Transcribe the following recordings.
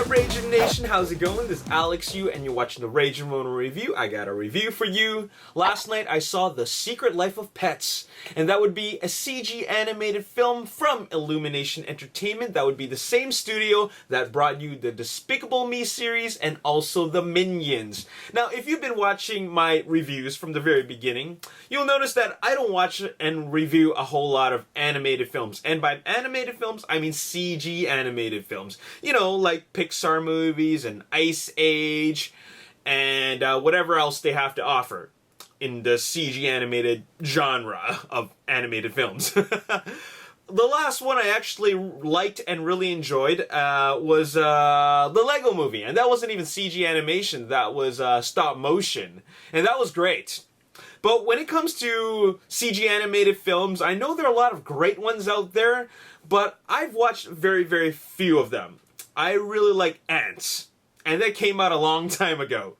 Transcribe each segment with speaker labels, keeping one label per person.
Speaker 1: Ragin Nation, how's it going? This is Alex Yu and you're watching the Ragin Ronin review. I got a review for you. Last night I saw The Secret Life of Pets, and that would be a CG animated film from Illumination Entertainment. That would be the same studio that brought you the Despicable Me series and also the Minions. Now, if you've been watching my reviews from the very beginning, you'll notice that I don't watch and review a whole lot of animated films. And by animated films, I mean CG animated films. You know, like Pixar movies and Ice Age and whatever else they have to offer in the CG animated genre of animated films. The last one I actually liked and really enjoyed was the Lego Movie, and that wasn't even CG animation, that was stop motion, and that was great. But when it comes to CG animated films, I know there are a lot of great ones out there, but I've watched very, very few of them. I really like Ants, and that came out a long time ago.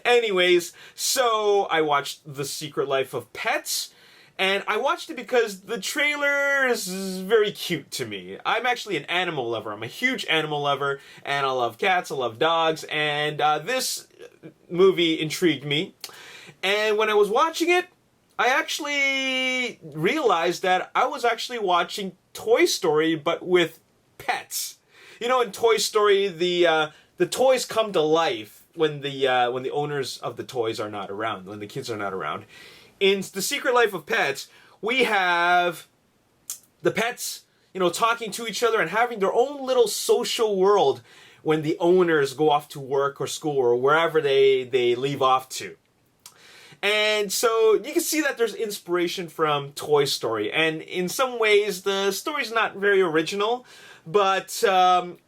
Speaker 1: Anyways, so I watched The Secret Life of Pets, and I watched it because the trailer is very cute to me. I'm actually an animal lover. I'm a huge animal lover, and I love cats, I love dogs, and this movie intrigued me. And when I was watching it, I actually realized that I was actually watching Toy Story, but with pets. You know, in Toy Story, the toys come to life when the owners of the toys are not around, when the kids are not around. In The Secret Life of Pets, we have the pets, you know, talking to each other and having their own little social world when the owners go off to work or school or wherever they leave off to. And so you can see that there's inspiration from Toy Story, and in some ways the story's not very original, but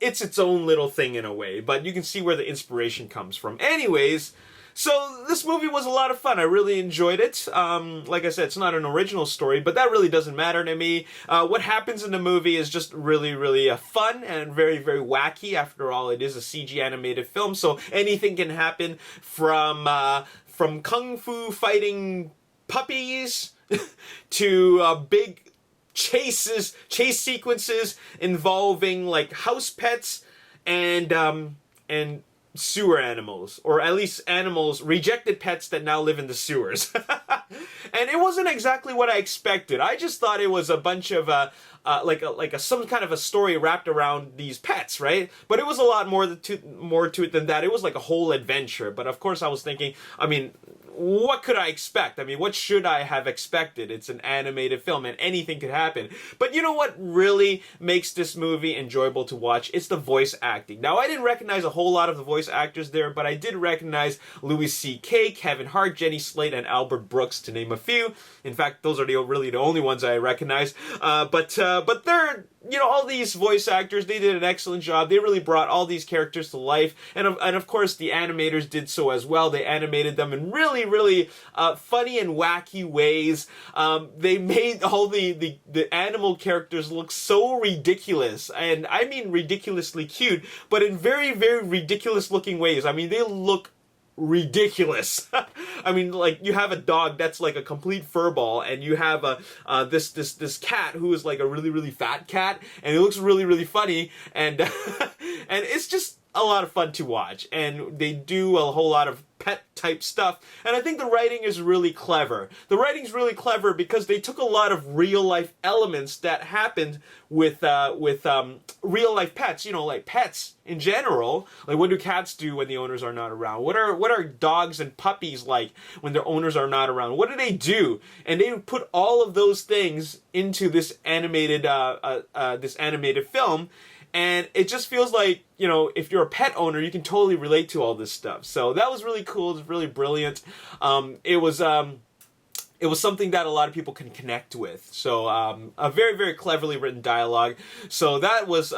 Speaker 1: it's its own little thing in a way, but you can see where the inspiration comes from. Anyways, so this movie was a lot of fun. I really enjoyed it. Like I said, it's not an original story, but that really doesn't matter to me. What happens in the movie is just really, really fun and very, very wacky. After all, it is a CG animated film, so anything can happen from kung fu fighting puppies to big chase sequences involving like house pets and sewer animals, or at least animals, rejected pets that now live in the sewers. And it wasn't exactly what I expected. I just thought it was a bunch of some kind of a story wrapped around these pets, right? But it was a lot more to it than that. It was like a whole adventure. But of course I was thinking, I mean, what could I expect? I mean, what should I have expected? It's an animated film and anything could happen. But you know what really makes this movie enjoyable to watch? It's the voice acting. Now, I didn't recognize a whole lot of the voice actors there, but I did recognize Louis C.K., Kevin Hart, Jenny Slate, and Albert Brooks, to name a few. In fact, those are really the only ones I recognize. But they're, you know, all these voice actors, they did an excellent job. They really brought all these characters to life. And of course, the animators did so as well. They animated them in really, really funny and wacky ways. They made all the animal characters look so ridiculous. And I mean ridiculously cute, but in very, very ridiculous looking ways. I mean, they look ridiculous. I mean, like, you have a dog that's like a complete furball, and you have this cat who is like a really, really fat cat, and it looks really, really funny, and and it's just a lot of fun to watch. And they do a whole lot of pet type stuff, and I think the writing is really clever. The writing's really clever because they took a lot of real life elements that happened with real life pets, you know, like pets in general. Like, what do cats do when the owners are not around? What are dogs and puppies like when their owners are not around? What do they do? And they put all of those things into this animated film. And it just feels like, you know, if you're a pet owner, you can totally relate to all this stuff. So that was really cool. It was really brilliant. It was something that a lot of people can connect with. So a very, very cleverly written dialogue. So that was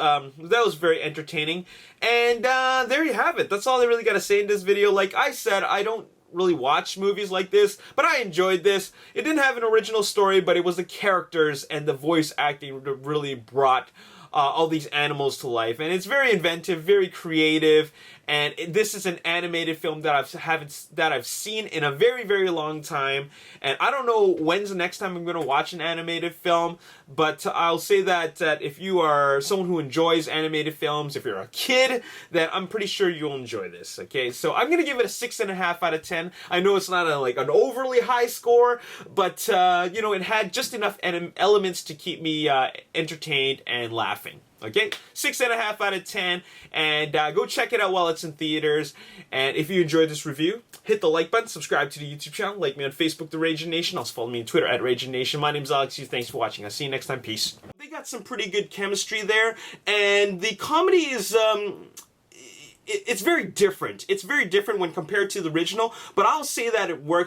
Speaker 1: very entertaining. And there you have it. That's all I really got to say in this video. Like I said, I don't really watch movies like this, but I enjoyed this. It didn't have an original story, but it was the characters and the voice acting that really brought all these animals to life, and it's very inventive, very creative. And this is an animated film that I've seen in a very, very long time. And I don't know when's the next time I'm going to watch an animated film, but I'll say that if you are someone who enjoys animated films, if you're a kid, then I'm pretty sure you'll enjoy this. Okay, so I'm going to give it a 6.5 out of 10. I know it's not like an overly high score, but you know, it had just enough elements to keep me entertained and laughing. Okay, 6.5 out of 10, and go check it out while it's in theaters. And if you enjoyed this review, hit the like button, subscribe to the YouTube channel, like me on Facebook, The Ragin Nation. Also follow me on Twitter at Ragin Nation. My name's Alex. Thanks for watching. I'll see you next time. Peace. They got some pretty good chemistry there, and the comedy is it's very different. It's very different when compared to the original, but I'll say that it works